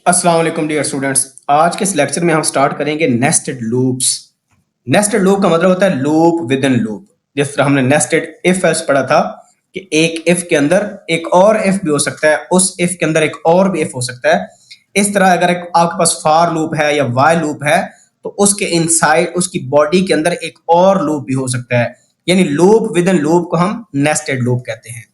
अस्सलाम वालेकुम dear students. आज के इस लेक्चर में हम स्टार्ट करेंगे नेस्टेड लूप्स। नेस्टेड लूप का मतलब होता है लूप विद इन लूप। जिस तरह हमने नेस्टेड इफ एल्स पढ़ा था कि एक इफ के अंदर एक और इफ भी हो सकता है, उस इफ के अंदर एक और भी इफ हो सकता है। इस तरह अगर आपके पास फॉर लूप है या व्हाइल लूप है तो उसके इनसाइड उसकी बॉडी के अंदर एक और लूप भी हो सकता है, यानी लूप विद इन लूप को हम नेस्टेड लूप कहते हैं।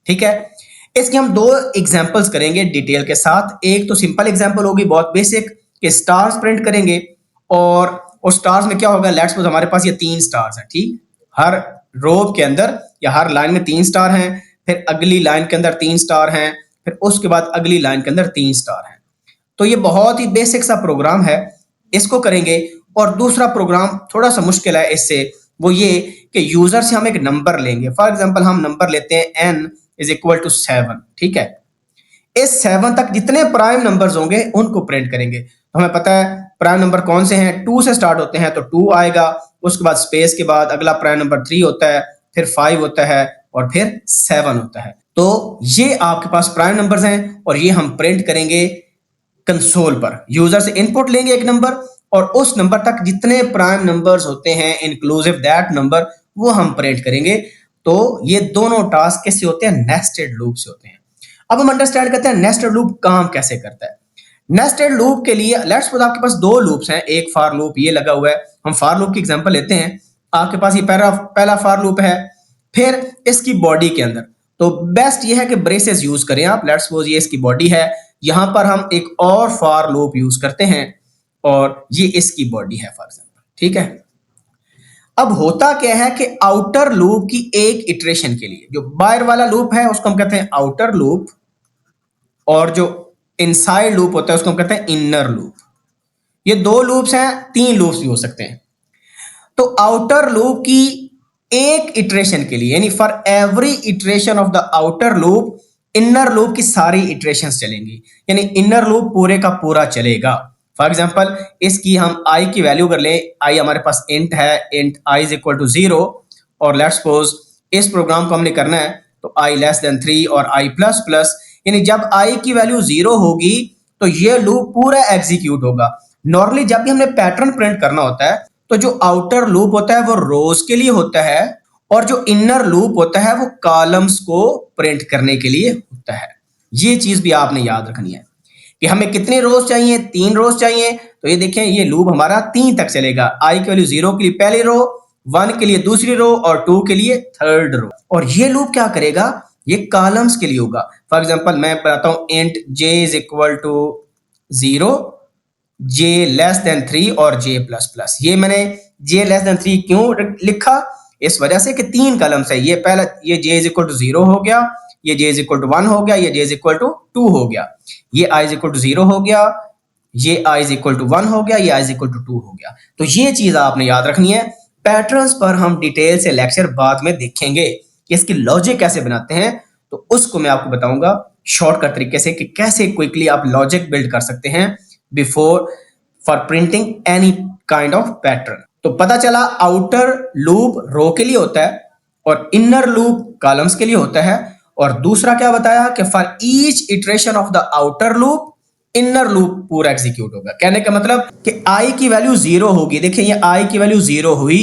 ठीक है, इसकी हम दो एग्जांपल्स करेंगे डिटेल के साथ। एक तो सिंपल एग्जांपल होगी, बहुत बेसिक, कि स्टार्स प्रिंट करेंगे और स्टार्स में क्या होगा, लेट्स सपोज हमारे पास ये 3 स्टार्स हैं। ठीक, हर रो के अंदर या हर लाइन में 3 स्टार हैं, फिर अगली लाइन के अंदर 3 स्टार हैं, फिर उसके बाद अगली लाइन के अंदर 3 स्टार हैं। तो ये बहुत ही बेसिक सा प्रोग्राम है, इसको करेंगे। और दूसरा प्रोग्राम थोड़ा सा मुश्किल है इससे, वो ये कि यूजर से हम एक नंबर लेंगे। फॉर एग्जांपल हम नंबर लेते हैं n इज इक्वल टू 7। ठीक है, इस 7 तक जितने प्राइम नंबर्स होंगे उनको प्रिंट करेंगे। तो हमें पता है प्राइम नंबर कौन से हैं, 2 से स्टार्ट होते हैं तो 2 आएगा, उसके बाद स्पेस के बाद अगला प्राइम नंबर 3 होता है, फिर 5 होता है और फिर 7 होता है। तो ये आपके पास प्राइम नंबर्स हैं और ये हम प्रिंट करेंगे कंसोल पर। यूजर से इनपुट लेंगे एक नंबर और उस नंबर तक जितने प्राइम नंबर्स होते हैं इंक्लूसिव दैट नंबर, वो हम प्रिंट करेंगे। तो ये दोनों टास्क कैसे होते हैं, नेस्टेड लूप से होते हैं। अब हम अंडरस्टैंड करते हैं नेस्टेड लूप काम कैसे करता है। नेस्टेड लूप के लिए लेट्स सपोज आपके पास 2 लूप्स हैं, एक फॉर लूप ये लगा हुआ है। हम फॉर लूप की एग्जांपल लेते हैं। आपके पास ये पहला फॉर लूप है, फिर इसकी बॉडी के अंदर तो बेस्ट ये है कि ब्रेसेस यूज करें आप। लेट्स सपोज ये इसकी बॉडी है, यहां पर हम एक और फॉर लूप यूज करते हैं और ये इसकी बॉडी है फॉर एग्जांपल। ठीक है, अब होता क्या है कि आउटर लूप की एक इटरेशन के लिए जो बाहर वाला लूप है उसको हम कहते हैं आउटर लूप, और जो इनसाइड लूप होता है उसको हम कहते हैं इनर लूप। ये 2 लूप्स हैं, 3 लूप्स भी हो सकते हैं। तो आउटर लूप की एक इटरेशन के लिए, यानी for every iteration of the outer loop, inner loop की सारी इटरेशंस चलेंगी, यानी इनर लूप पूरे का पूरा चलेगा। फॉर एग्जांपल इसकी हम i की वैल्यू कर लें, i हमारे पास इंट है, int i is equal to 0, और लेट्स सपोज इस प्रोग्राम को हमने करना है तो i लेस देन 3 और i प्लस प्लस, यानी जब i की वैल्यू 0 होगी तो ये लूप पूरा एग्जीक्यूट होगा। नॉर्मली जब भी हमने पैटर्न प्रिंट करना होता है तो जो आउटर लूप होता है वो रोज के लिए होता है और जो इनर लूप होता है वो कॉलम्स को प्रिंट करने के लिए होता है। ये चीज भी आपने याद रखनी है कि हमें कितने रोज चाहिए, 3 रोज चाहिए। तो ये देखें ये लूप हमारा 3 तक चलेगा। i की वैल्यू 0 के लिए पहली रो, 1 के लिए दूसरी रो और 2 के लिए थर्ड रो। और ये लूप क्या करेगा, ये कॉलम्स के लिए होगा। फॉर एग्जांपल मैं बताता हूं int j is equal to 0, j less than 3 और j प्लस प्लस। ये मैंने j लेस देन 3 क्यों लिखा, इस वजह से कि 3 कॉलम्स है। ये पहला ये j इज इक्वल टू 0 हो गया, ये j इज इक्वल टू 1 हो गया, ये j इज इक्वल टू 2 हो गया, ये i इज इक्वल टू 0 हो गया, ये i इज इक्वल टू 1 हो गया, ये i इज इक्वल टू 2 हो गया। तो ये चीज आपने याद रखनी है। पैटर्न्स पर हम डिटेल से लेक्चर बाद में देखेंगे कि इसकी लॉजिक कैसे बनाते हैं, तो उसको मैं आपको बताऊंगा शॉर्टकट तरीके से कि कैसे क्विकली आप लॉजिक बिल्ड कर सकते हैं before for printing any kind of pattern. तो पता चला आउटर लूप रो के लिए होता है और इनर लूप कॉलम्स के लिए होता है। और दूसरा क्या बताया कि for each iteration of the outer loop inner loop पूरा एग्जीक्यूट होगा। कहने का मतलब कि i की वैल्यू 0 होगी। देखिए ये i की वैल्यू 0 हुई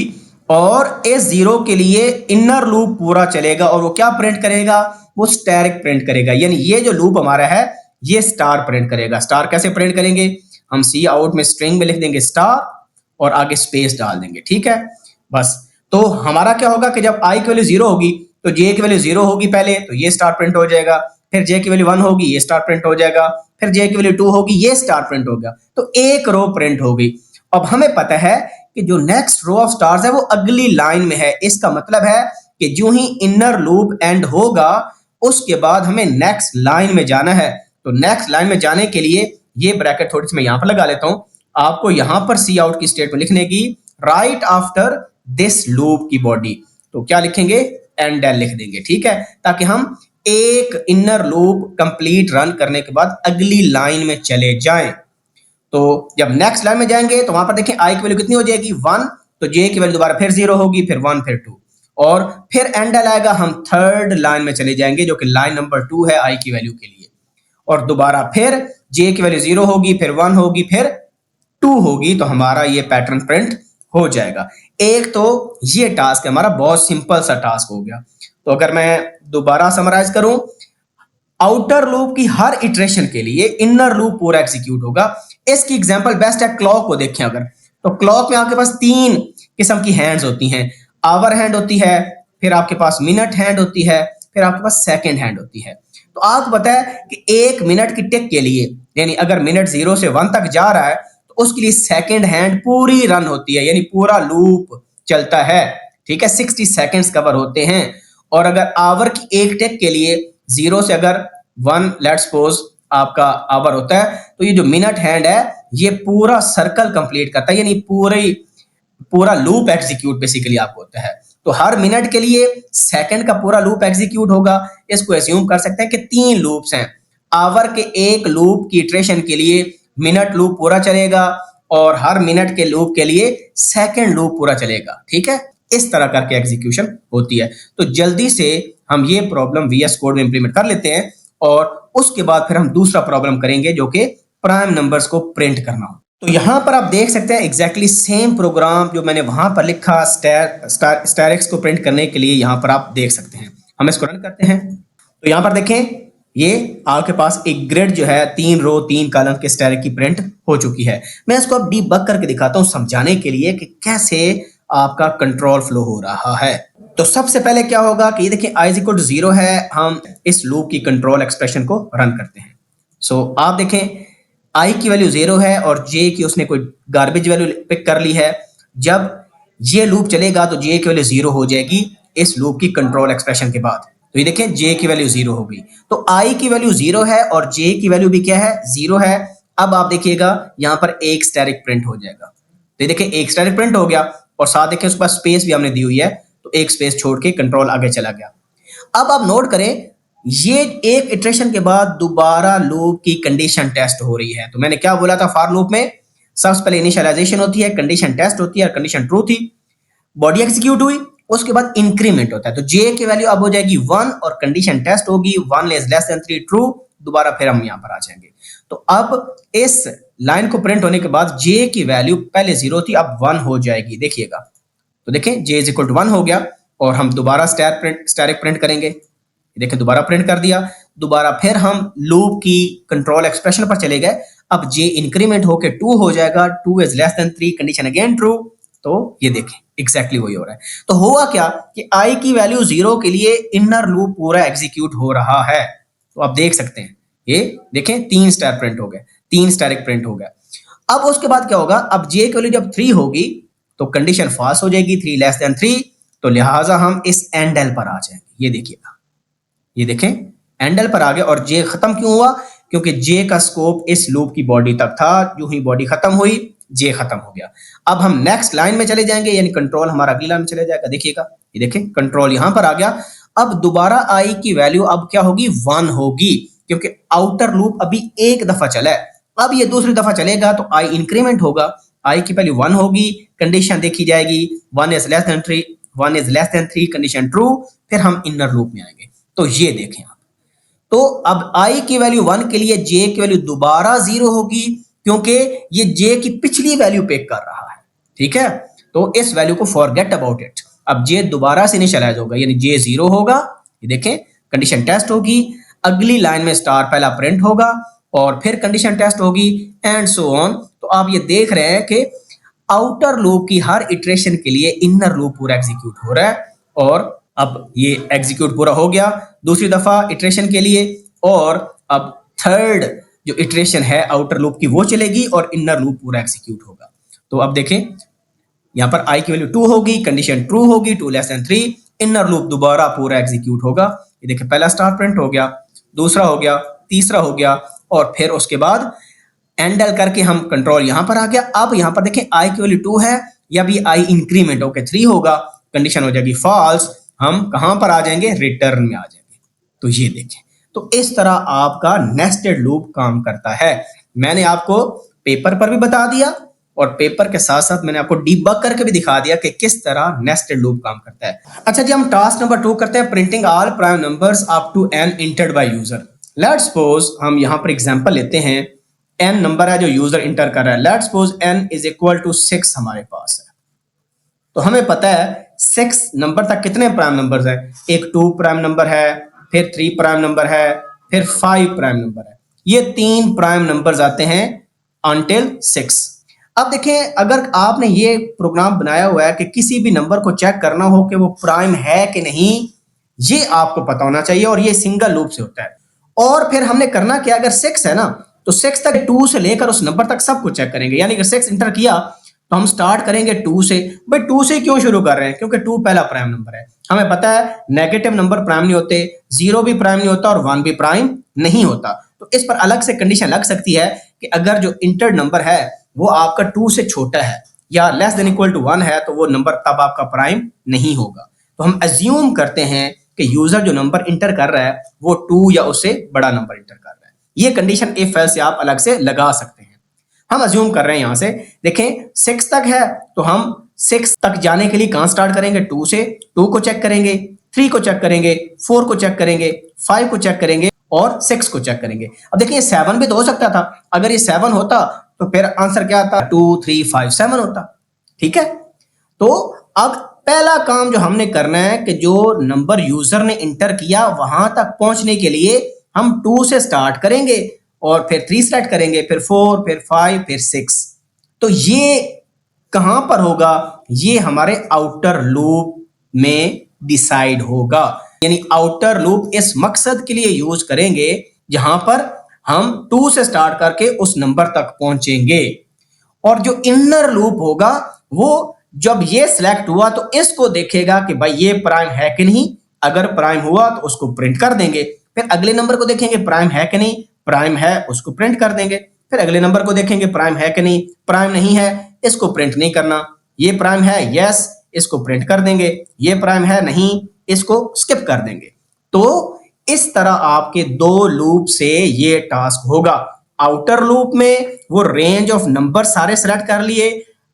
और इस 0 के लिए इनर लूप पूरा चलेगा और वो क्या प्रिंट करेगा, वो स्टैरिक प्रिंट करेगा। यानी ये जो लूप हमारा है ये स्टार प्रिंट करेगा। स्टार कैसे प्रिंट करेंगे, हम सी आउट में स्ट्रिंग में लिख देंगे स्टार और आगे स्पेस डाल देंगे। ठीक है, बस। तो हमारा क्या होगा कि जब i की वैल्यू 0 होगी तो j की वैल्यू 0 होगी पहले, तो ये स्टार प्रिंट हो जाएगा, फिर j की वैल्यू 1 होगी, ये स्टार प्रिंट हो जाएगा, फिर j की वैल्यू 2 होगी, ये स्टार प्रिंट हो गया। तो एक रो प्रिंट हो गई। अब हमें पता है कि जो नेक्स्ट रो ऑफ स्टार्स है वो अगली लाइन में है। इसका मतलब है कि जो ही इनर लूप एंड होगा उसके बाद हमें नेक्स्ट लाइन में जाना है। तो नेक्स्ट लाइन में जाने के लिए ये ब्रैकेट थोड़ी सी मैं यहां पर लगा लेता हूं, आपको यहां पर सी आउट की स्टेट में लिखने की राइट आफ्टर दिस लूप की बॉडी, तो क्या लिखेंगे, एंड एल लिख देंगे। ठीक है, ताकि हम एक इनर लूप कंप्लीट रन करने के बाद अगली लाइन में चले जाएं। तो जब नेक्स्ट लाइन में जाएंगे तो वहां पर देखें i की वैल्यू कितनी हो जाएगी, 1, तो j की वैल्यू दोबारा फिर 0 होगी, फिर 1, फिर 2 और फिर एंड एल आएगा। हम थर्ड लाइन में चले जाएंगे जो कि लाइन नंबर 2 है i की वैल्यू के लिए, और दोबारा फिर जे की वैल्यू 0 होगी, फिर 1 होगी, फिर 2 होगी, तो हमारा ये पैटर्न प्रिंट हो जाएगा। एक तो ये टास्क हमारा बहुत सिंपल सा टास्क हो गया। तो अगर मैं दोबारा समराइज करूं, आउटर लूप की हर इटरेशन के लिए इनर लूप पूरा एग्जीक्यूट होगा। इसकी एग्जांपल बेस्ट है क्लॉक को देखें अगर, तो क्लॉक में आपके पास 3 किस्म की हैंड्स होती हैं। आवर हैंड होती है, फिर आपके पास मिनट हैंड होती है, फिर आपके पास सेकंड हैंड होती है। तो आपको पता है कि 1 मिनट की टिक के लिए, यानी अगर मिनट 0 से 1 तक जा रहा है, तो उसके लिए सेकंड हैंड पूरी रन होती है, यानी पूरा लूप चलता है। ठीक है, 60 सेकंड्स कवर होते हैं। और अगर आवर की एक टिक के लिए 0 से अगर 1 लेट्स सपोज आपका आवर होता है, तो ये जो मिनट हैंड है ये पूरा सर्कल कंप्लीट करता है, यानी पूरा लूप एग्जीक्यूट बेसिकली आपको होता है। तो हर मिनट के लिए सेकंड का पूरा लूप एग्जीक्यूट होगा। इसको एज्यूम कर सकते हैं कि 3 लूप्स हैं। आवर के एक लूप की इटरेशन के लिए मिनट लूप पूरा चलेगा, और हर मिनट के लूप के लिए सेकंड लूप पूरा चलेगा। ठीक है, इस तरह करके एग्जीक्यूशन होती है। तो जल्दी से हम ये प्रॉब्लम VS कोड में इंप्लीमेंट कर लेते हैं, और उसके बाद फिर हम दूसरा प्रॉब्लम करेंगे जो कि प्राइम नंबर्स को प्रिंट करना हो। तो यहां पर आप देख सकते हैं एग्जैक्टली सेम प्रोग्राम जो मैंने वहां पर लिखा स्टैरिक्स को प्रिंट करने के लिए, यहां पर आप देख सकते हैं। हम इसको रन करते हैं, तो यहां पर देखें ये आपके पास एक ग्रिड जो है 3 रो 3 कॉलम के स्टैरिक की प्रिंट हो चुकी है। मैं इसको अब डीबग करके दिखाता हूं समझाने के लिए कि कैसे आपका कंट्रोल फ्लो हो रहा है। तो सबसे पहले क्या होगा कि ये देखिए i इक्वल टू 0 है, हम इस लूप की कंट्रोल एक्सप्रेशन को रन करते हैं। सो आप देखें i की वैल्यू 0 है और j की उसने कोई गार्बेज वैल्यू पिक कर ली है। जब ये लूप चलेगा तो j की वैल्यू 0 हो जाएगी इस लूप की कंट्रोल एक्सप्रेशन के बाद। तो ये देखें j की वैल्यू 0 हो गई, तो i की वैल्यू 0 है और j की वैल्यू भी क्या है, 0 है। अब आप देखिएगा यहां पर एक स्टैरिक प्रिंट हो जाएगा। तो ये देखिए एक स्टैरिक प्रिंट हो गया, और साथ देखिए उसके पास स्पेस भी हमने दी हुई है, तो एक स्पेस छोड़ के कंट्रोल आगे चला गया। अब आप नोट करें, ये एक इटरेशन के बाद दोबारा लूप की कंडीशन टेस्ट हो रही है। तो मैंने क्या बोला था, फॉर लूप में सबसे पहले इनिशियलाइजेशन होती है, कंडीशन टेस्ट होती है, और कंडीशन ट्रू थी, बॉडी एग्जीक्यूट हुई, उसके बाद इंक्रीमेंट होता है। तो जे की वैल्यू अब हो जाएगी 1 और कंडीशन टेस्ट होगी 1 इज लेस देन 3 ट्रू, दोबारा फिर हम यहां पर आ जाएंगे। तो अब इस लाइन को प्रिंट होने के बाद जे की वैल्यू पहले 0 थी, अब 1 हो जाएगी। देखिएगा, तो देखें जे इज इक्वल टू 1 हो गया, और हम दोबारा स्टैरिक प्रिंट करेंगे। देखें दोबारा प्रिंट कर दिया, दोबारा फिर हम लूप की कंट्रोल एक्सप्रेशन पर चले गए। अब जे इंक्रीमेंट होके 2 हो जाएगा, 2 is less than 3, condition again true. तो ये देखें एग्जैक्टली वही हो रहा है। तो हुआ क्या कि i की वैल्यू 0 के लिए इनर लूप पूरा एग्जीक्यूट हो रहा है। तो आप देख सकते हैं, ये देखें 3 स्टार प्रिंट हो गए, 3 स्टैरिक प्रिंट हो गया। अब उसके बाद क्या होगा, अब j की वैल्यू जब 3 होगी तो कंडीशन फॉल्स हो जाएगी, 3 लेस देन 3, तो लिहाजा हम इस एंड एल पर आ जाएंगे। ये देखिएगा, ये देखें एंड एल पर आ गए, और j खत्म क्यों हुआ, क्योंकि j का स्कोप इस लूप की बॉडी तक था। जो ही बॉडी खत्म हुई j खत्म हो गया। अब हम नेक्स्ट लाइन में चले जाएंगे, यानी कंट्रोल हमारा अगली लाइन में चले जाएगा। देखिएगा, ये देखें कंट्रोल यहां पर आ गया। अब दोबारा i की वैल्यू अब क्या होगी, 1 होगी, क्योंकि आउटर लूप अभी एक दफा चला है। अब ये दूसरी दफा चलेगा तो i इंक्रीमेंट होगा, i की वैल्यू 1 होगी, कंडीशन देखी जाएगी 1 is less than 3, 1 is less than 3, condition true, फिर हम इनर लूप में आएंगे। तो ये देखें आप, तो अब i की वैल्यू 1 के लिए j की वैल्यू दोबारा 0 होगी, क्योंकि ये j की पिछली वैल्यू पिक कर रहा है। ठीक है, तो इस वैल्यू को फॉरगेट अबाउट इट। अब j दोबारा से इनिशियलाइज होगा, यानी j 0 होगा। ये देखें कंडीशन टेस्ट होगी, अगली लाइन में स्टार पहला प्रिंट होगा, और फिर कंडीशन टेस्ट होगी, एंड सो ऑन। तो आप ये देख रहे हैं कि आउटर लूप की हर इटरेशन के लिए इनर लूप पूरा एग्जीक्यूट हो रहा है। और अब ये एग्जीक्यूट पूरा हो गया दूसरी दफा इटरेशन के लिए, और अब थर्ड जो इटरेशन है आउटर लूप की वो चलेगी और इनर लूप पूरा एग्जीक्यूट होगा। तो अब देखें यहां पर i की वैल्यू 2 होगी, कंडीशन ट्रू होगी, 2 लेस देन 3, इनर लूप दोबारा पूरा एग्जीक्यूट होगा। ये देखिए पहला स्टार प्रिंट हो गया, दूसरा हो गया, तीसरा हो गया, और फिर उसके बाद एंड एल करके हम कंट्रोल यहां पर आ गया। अब यहां पर देखें i की वैल्यू 2 है, या भी i इंक्रीमेंट होकर 3 होगा, कंडीशन हो जाएगी फॉल्स, हम कहां पर आ जाएंगे, रिटर्न में आ जाएंगे। तो ये देखें, तो इस तरह आपका नेस्टेड लूप काम करता है। मैंने आपको पेपर पर भी बता दिया, और पेपर के साथ साथ मैंने आपको डीबग करके भी दिखा दिया कि किस तरह नेस्टेड लूप काम करता है। अच्छा जी, हम टास्क नंबर 2 करते हैं, printing all prime numbers up to n entered by user. Let's suppose हम यहां पर एग्जांपल लेते हैं n नंबर है जो यूजर इंटर कर रहा है। Let's suppose n is equal to 6 हमारे पास है, तो हमें पता है 6 नंबर तक कितने प्राइम नंबर्स है, एक 2 प्राइम नंबर है, फिर 3 प्राइम नंबर है, फिर 5 प्राइम नंबर है। ये 3 प्राइम नंबर्स आते हैं अंटिल 6। अब देखें, अगर आपने ये प्रोग्राम बनाया हुआ है कि किसी भी नंबर को चेक करना हो कि वो प्राइम है कि नहीं, ये आपको पता होना चाहिए, और ये सिंगल लूप से होता है। और फिर हमने करना क्या, अगर 6 है ना तो 6 तक 2 से लेकर उस नंबर तक सब कुछ चेक करेंगे। यानी कि 6 इंटर किया तो हम स्टार्ट करेंगे 2 से। भाई 2 से क्यों शुरू कर रहे हैं, क्योंकि 2 पहला प्राइम नंबर है। हमें पता है नेगेटिव नंबर प्राइम नहीं होते, 0 भी प्राइम नहीं होता और 1 भी प्राइम नहीं होता। तो इस पर अलग से कंडीशन लग सकती है कि अगर जो इंटर्ड नंबर है वो आपका 2 से छोटा है या लेस देन इक्वल टू 1 है तो वो नंबर तब आपका प्राइम नहीं होगा। तो हम अज्यूम करते हैं कि यूजर जो नंबर इंटर कर रहा है वो 2 या उससे बड़ा नंबर इंटर कर रहा है। ये कंडीशन इफ एल्स से आप अलग से लगा सकते हैं। हम अज्यूम कर रहे हैं यहां से, देखें 6 तक है तो हम 6 तक जाने के लिए कहां स्टार्ट करेंगे, 2 से। 2 को चेक करेंगे, 3 को चेक करेंगे, 4 को चेक करेंगे, 5 को चेक करेंगे और 6 को चेक करेंगे। अब देखिए 7 भी तो हो सकता था, अगर ये 7 होता तो फिर आंसर क्या आता, 2 3 5 7 होता। ठीक है, तो अब पहला काम जो हमने करना है कि जो नंबर यूजर ने इंटर किया वहां तक पहुंचने के लिए हम 2 से स्टार्ट करेंगे और फिर 3 सेलेक्ट करेंगे, फिर 4, फिर 5, फिर 6। तो ये कहां पर होगा, ये हमारे आउटर लूप में डिसाइड होगा। यानी आउटर लूप इस मकसद के लिए यूज करेंगे जहां पर हम 2 से स्टार्ट करके उस नंबर तक पहुंचेंगे। और जो इनर लूप होगा वो जब ये सिलेक्ट हुआ तो इसको देखेगा कि भाई ये प्राइम है कि नहीं। अगर प्राइम हुआ तो उसको प्रिंट कर देंगे। फिर अगले नंबर को देखेंगे प्राइम है कि नहीं, प्राइम है उसको प्रिंट कर देंगे। फिर अगले नंबर को देखेंगे प्राइम है कि नहीं, प्राइम नहीं है इसको प्रिंट नहीं करना। ये प्राइम है, यस, इसको प्रिंट कर देंगे। ये प्राइम है, नहीं, इसको स्किप कर देंगे। तो इस तरह आपके 2 लूप से ये टास्क होगा। आउटर लूप में वो रेंज ऑफ नंबर सारे सेलेक्ट कर लिए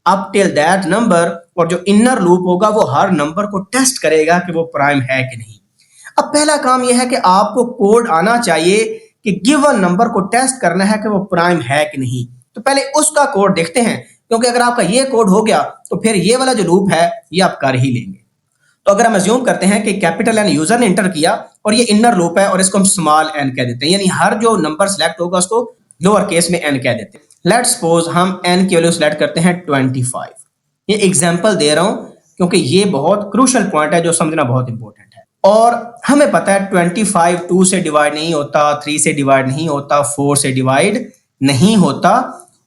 अप टिल दैट नंबर, और जो इनर लूप होगा वो हर नंबर को टेस्ट करेगा कि वो प्राइम है कि नहीं। अब पहला काम यह है कि आपको कोड आना चाहिए कि गिवन नंबर को टेस्ट करना है कि वो प्राइम है कि नहीं। तो पहले उसका कोड देखते हैं, क्योंकि अगर आपका ये कोड हो गया तो फिर ये वाला जो लूप है ये आप कर ही लेंगे। तो अगर हम अज्यूम करते हैं कि कैपिटल एन यूजर ने इंटर किया और ये इनर लूप है और इसको हम स्मॉल एन कह देते हैं, यानी हर जो नंबर सिलेक्ट होगा उसको लोअर केस में एन कह देते हैं। लेट्स सपोज हम एन की वैल्यू सिलेक्ट करते हैं 25। ये एग्जांपल दे रहा हूं क्योंकि ये बहुत क्रूशियल पॉइंट है जो समझना बहुत इंपॉर्टेंट है। और हमें पता है 25 2 से डिवाइड नहीं होता, 3 से डिवाइड नहीं होता, 4 से डिवाइड नहीं होता,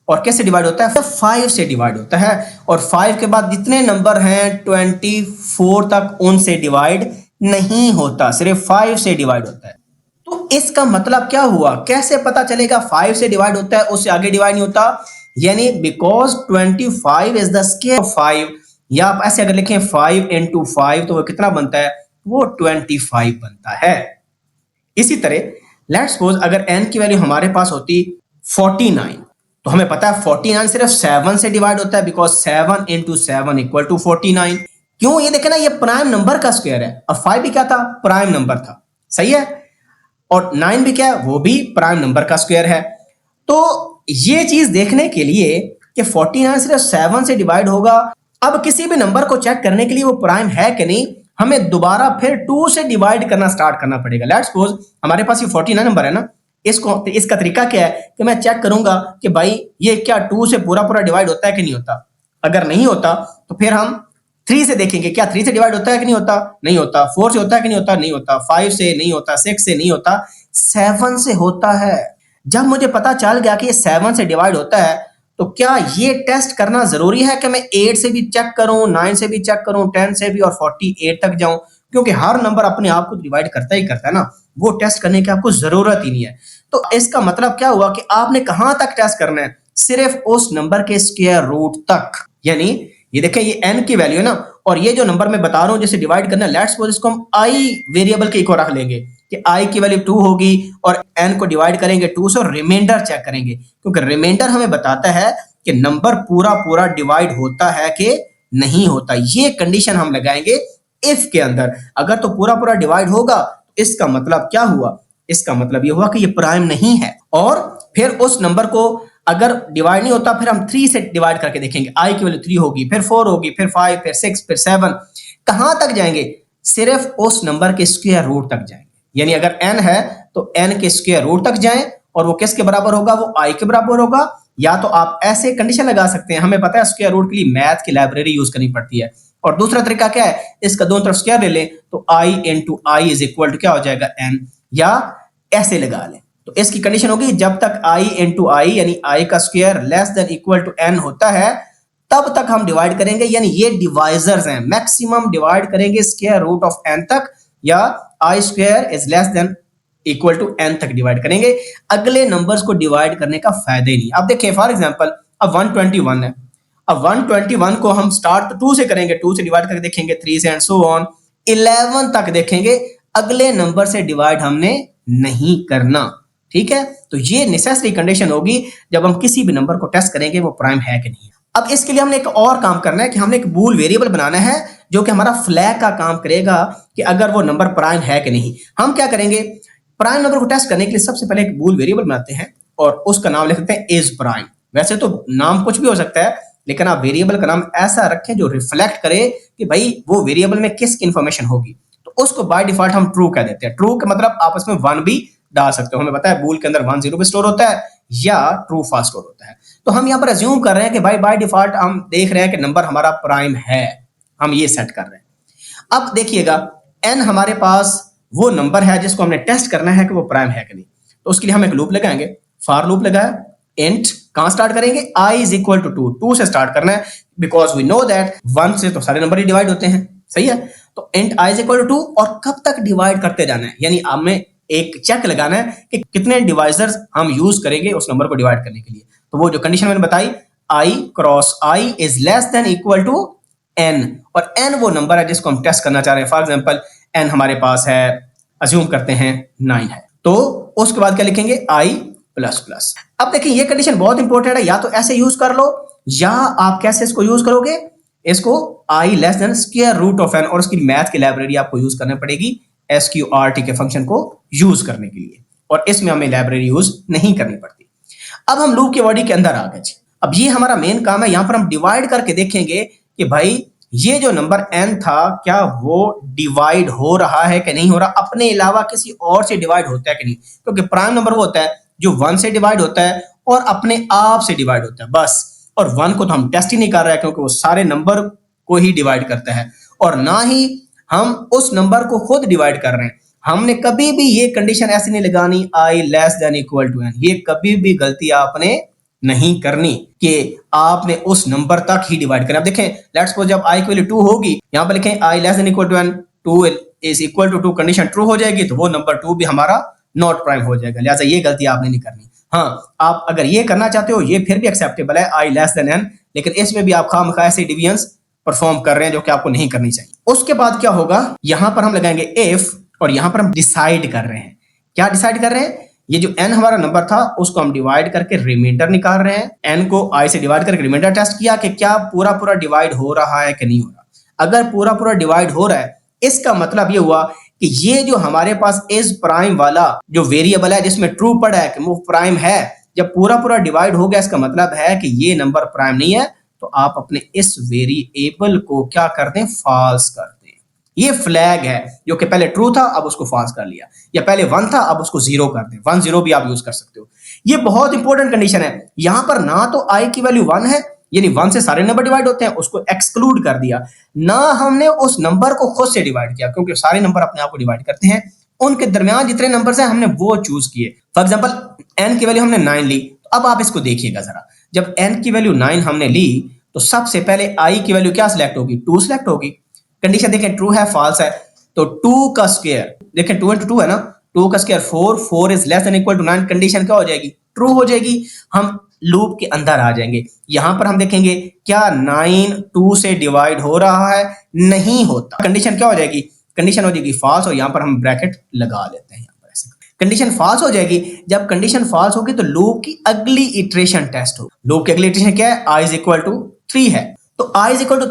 और कैसे डिवाइड होता है, 5 से डिवाइड होता है। और 5 के बाद जितने नंबर हैं 24 तक उनसे डिवाइड नहीं होता, सिर्फ 5 से डिवाइड होता है। तो इसका मतलब क्या हुआ, कैसे पता चलेगा 5 से डिवाइड होता है उससे आगे डिवाइड नहीं होता। यानी because 25 is the square of 5, या आप ऐसे अगर लिखें 5 into 5 तो वो कितना बनता है, वो 25 बनता है। इसी तरह लेट्स सपोज अगर n की वैल्यू हमारे पास होती 49, तो हमें पता है 49 सिर्फ 7 से डिवाइड होता है, बिकॉज 7 into 7 इक्वल टू 49। क्यों, ये देखे ना, ये प्राइम नंबर का स्क्वायर है। अब 5 भी क्या था, प्राइम नंबर था, सही है, और 9 भी क्या है, वो भी प्राइम नंबर का स्क्वायर है। तो ये चीज देखने के लिए कि 49 सिर्फ 7 से डिवाइड होगा, अब किसी भी नंबर को चेक करने के लिए वो प्राइम है कि नहीं, हमें दोबारा फिर 2 से डिवाइड करना स्टार्ट करना पड़ेगा। लेट्स सपोज हमारे पास ये 49 नंबर है ना, इसका तरीका क्या है कि मैं चेक करूंगा कि भाई ये क्या 2 से पूरा पूरा डिवाइड होता है कि नहीं होता। अगर नहीं होता तो फिर हम 3 से देखेंगे, क्या 3 से डिवाइड होता है कि नहीं होता, नहीं होता। 4 से होता है कि नहीं होता, नहीं होता। 5 से नहीं होता, 6 से नहीं होता, 7 से होता है। जब मुझे पता चल गया कि ये 7 से डिवाइड होता है, तो क्या ये टेस्ट करना जरूरी है कि मैं 8 से भी चेक करूं, 9 से भी चेक करूं, 10 से भी और 48 तक जाऊं, क्योंकि हर नंबर अपने आप को डिवाइड करता ही करता है ना, वो टेस्ट करने की आपको जरूरत ही नहीं है। तो इसका मतलब क्या हुआ कि आपने कहां तक टेस्ट करना है, सिर्फ उस नंबर के स्क्वायर रूट तक। यानी ये देखें, ये n की वैल्यू है ना, और ये जो नंबर मैं बता रहा हूं जैसे डिवाइड करना है, लेट्स सपोज इसको हम i वेरिएबल के इको रख लेंगे कि i की वैल्यू 2 होगी और n को डिवाइड करेंगे 2 से और रिमाइंडर चेक करेंगे, क्योंकि रिमाइंडर हमें बताता है कि नंबर पूरा पूरा डिवाइड होता है कि नहीं होता। ये कंडीशन हम लगाएंगे इफ के अंदर। अगर तो पूरा पूरा डिवाइड होगा तो इसका मतलब क्या हुआ, इसका मतलब ये हुआ कि ये प्राइम नहीं है। और फिर उस नंबर को अगर डिवाइड नहीं होता फिर हम 3 से डिवाइड करके देखेंगे, आई की वैल्यू 3 होगी, फिर 4 होगी, फिर 5, फिर 6, फिर 7, कहां तक जाएंगे? सिर्फ उस नंबर के स्क्वायर रूट तक जाएंगे। यानी अगर n है तो n के स्क्वायर रूट तक जाएं और वो किसके बराबर होगा? वो i के बराबर होगा। या तो आप ऐसे कंडीशन लगा सकते हैं, हमें पता है स्क्वायर रूट के लिए मैथ की लाइब्रेरी यूज करनी पड़ती है, और दूसरा तरीका क्या है, इसका दोनों तरफ स्क्वायर ले लें तो i into i is equal to क्या हो जाएगा? n, या ऐसे लगा लें। तो इसकी कंडीशन होगी जब तक i इंटू आई यानी i का square less than equal to n होता है तब तक हम डिवाइड करेंगे, यानी ये डिवाइजर्स हैं, मैक्सिमम डिवाइड करेंगे स्क्वायर रूट ऑफ n तक, या i square is less than equal to n तक डिवाइड करेंगे। अगले नंबर्स को डिवाइड करने का फायदा ही नहीं। अब देखिए फॉर एग्जांपल अब 121 है, अब 121 को हम स्टार्ट 2 से करेंगे, 2 से डिवाइड करके देखेंगे, 3 से एंड सो ऑन 11 तक देखेंगे, अगले नंबर से डिवाइड हमने नहीं करना। ठीक है, तो ये नेसेसरी कंडीशन होगी जब हम किसी भी नंबर को टेस्ट करेंगे वो प्राइम है कि नहीं। अब इसके लिए हमने एक और काम करना है कि हमने एक बूल वेरिएबल बनाना है जो कि हमारा फ्लैग का काम करेगा कि अगर वो नंबर प्राइम है कि नहीं। हम क्या करेंगे, प्राइम नंबर को टेस्ट करने के लिए सबसे पहले एक बूल वेरिएबल बनाते हैं और उसका नाम लिखते हैं इज प्राइम। वैसे तो नाम कुछ भी हो सकता है, लेकिन आप वेरिएबल का नाम ऐसा रखें जो रिफ्लेक्ट करे कि भाई वो वेरिएबल में किस इंफॉर्मेशन होगी। तो उसको बाय डिफॉल्ट हम ट्रू कह देते हैं। ट्रू का मतलब आप उसमें 1 भी डाल सकते हो, हमें पता है बूल के अंदर 1 0 भी स्टोर होता है या ट्रू फॉल्स स्टोर होता है। तो हम यहाँ पर अज्यूम कर रहे हैं कि भाई बाय डिफॉल्ट हम देख रहे हैं कि नंबर हमारा प्राइम है, हम ये सेट कर रहे हैं। अब देखिएगा n हमारे पास वो नंबर है जिसको हमने टेस्ट करना है कि वो प्राइम है कि नहीं। तो उसके लिए हम एक लूप लगाएंगे, फॉर लूप लगाया, इंट कहां स्टार्ट करेंगे, i इज इक्वल टू 2 से स्टार्ट करना है, बिकॉज वी नो दैट 1 से तो सारे नंबर ही डिवाइड होते हैं, सही है। तो int i is equal to 2 और कब तक डिवाइड करते जाना है, यानी हमें एक चेक लगाना है कि कितने डिवाइजर्स हम यूज करेंगे उस नंबर को डिवाइड करने के लिए। तो वो जो कंडीशन मैंने बताई, i cross i is less than equal to n, और n वो नंबर है जिसको हम टेस्ट करना चाह रहे हैं। फॉर एग्जांपल n हमारे पास है, अज्यूम करते हैं 9 है, तो उसके बाद क्या लिखेंगे i प्लस प्लस। अब देखिए ये कंडीशन बहुत इंपॉर्टेंट है, या तो ऐसे यूज कर लो या आप कैसे इसको यूज करोगे, इसको i less than square root of n, और उसकी मैथ की लाइब्रेरी आपको यूज करनी पड़ेगी SQRT के फंक्शन को यूज करने के लिए, और इसमें हमें लाइब्रेरी यूज नहीं करनी पड़ती। अब हम लूप के बॉडी के अंदर आ गए। अब ये हमारा मेन काम है, यहां पर हम डिवाइड करके देखेंगे कि भाई ये जो नंबर n था क्या वो डिवाइड हो रहा है कि नहीं हो रहा, अपने अलावा किसी और से डिवाइड होता है कि नहीं, क्योंकि प्राइम नंबर वो होता है जो 1 से डिवाइड होता है और अपने आप से डिवाइड होता है बस, और 1 को तो हम टेस्ट ही नहीं कर रहे हैं क्योंकि वो सारे नंबर को ही डिवाइड करता है, और ना ही हम उस नंबर को खुद डिवाइड कर रहे हैं। हमने कभी भी ये कंडीशन ऐसी नहीं लगानी i less than equal to n, ये कभी भी गलती आपने नहीं करनी कि आपने उस नंबर तक ही डिवाइड करना। अब देखें लेट्स सपोज जब i की वैल्यू 2 होगी, यहां पर लिखें i less than equal to n, 2 is equal to 2, condition true हो जाएगी तो वो नंबर 2 भी हमारा नॉट प्राइम हो जाएगा, लिहाजा ये गलती आपने नहीं करनी। हाँ, आप अगर ये करना चाहते हो ये फिर भी एक्सेप्टेबल है, i लेस देन n, लेकिन इसमें भी आप खामखा ऐसे डिवीजन्स परफॉर्म कर रहे हैं जो कि आपको नहीं करनी चाहिए। उसके बाद क्या होगा, यहां पर हम लगाएंगे इफ, और यहां पर हम डिसाइड कर रहे हैं। क्या डिसाइड कर रहे हैं, ये जो n हमारा नंबर था उसको हम डिवाइड करके रिमाइंडर निकाल रहे हैं। n को i से डिवाइड करके रिमाइंडर टेस्ट किया कि क्या पूरा पूरा डिवाइड हो रहा है कि नहीं हो रहा। अगर पूरा पूरा डिवाइड हो रहा है इसका मतलब ये हुआ कि ये जो हमारे पास इज प्राइम वाला जो वेरिएबल है जिसमें ट्रू पड़ा है कि वो प्राइम है, जब पूरा पूरा डिवाइड हो गया इसका मतलब है कि ये नंबर प्राइम नहीं है, तो आप अपने इस वेरिएबल को क्या कर दें, फॉल्स कर दें। ये फ्लैग है जो कि पहले ट्रू था अब उसको फॉल्स कर लिया, या पहले 1 था अब उसको 0 कर दें, 1 0 भी आप यूज कर सकते हो। ये बहुत इंपॉर्टेंट कंडीशन है। यहां पर ना तो i की वैल्यू 1 है, यानी 1 से सारे नंबर डिवाइड होते हैं, उसको एक्सक्लूड कर दिया, ना हमने उस नंबर को खुद से डिवाइड किया, क्योंकि सारे नंबर अपने आप को डिवाइड करते हैं, उनके दरमियान जितने नंबर्स हैं हमने वो चूज किए। फॉर एग्जांपल n की वैल्यू हमने 9 ली, तो अब आप इसको देखिएगा जरा, जब n की वैल्यू 9 हमने ली तो सबसे पहले i की वैल्यू क्या सिलेक्ट होगी, 2 सिलेक्ट होगी। कंडीशन देखें ट्रू है फॉल्स है, तो 2 का स्क्वायर देखें 2 into 2 है ना, 2 का square 4, 4 is less than equal to 9, condition क्या हो जाएगी, ट्रू हो जाएगी। हम लूप के अंदर आ जाएंगे, यहां पर हम देखेंगे क्या 9 2 से डिवाइड हो रहा है, नहीं होता, कंडीशन क्या हो जाएगी, कंडीशन हो जाएगी फॉल्स, और यहां पर हम ब्रैकेट लगा लेते हैं। कंडीशन फॉल्स हो जाएगी, जब कंडीशन फॉल्स होगी तो लूप की अगली इटरेशन टेस्ट होगी। लूप की अगली इटरेशन क्या है, i इज इक्वल टू 3 है, तो i इज इक्वल टू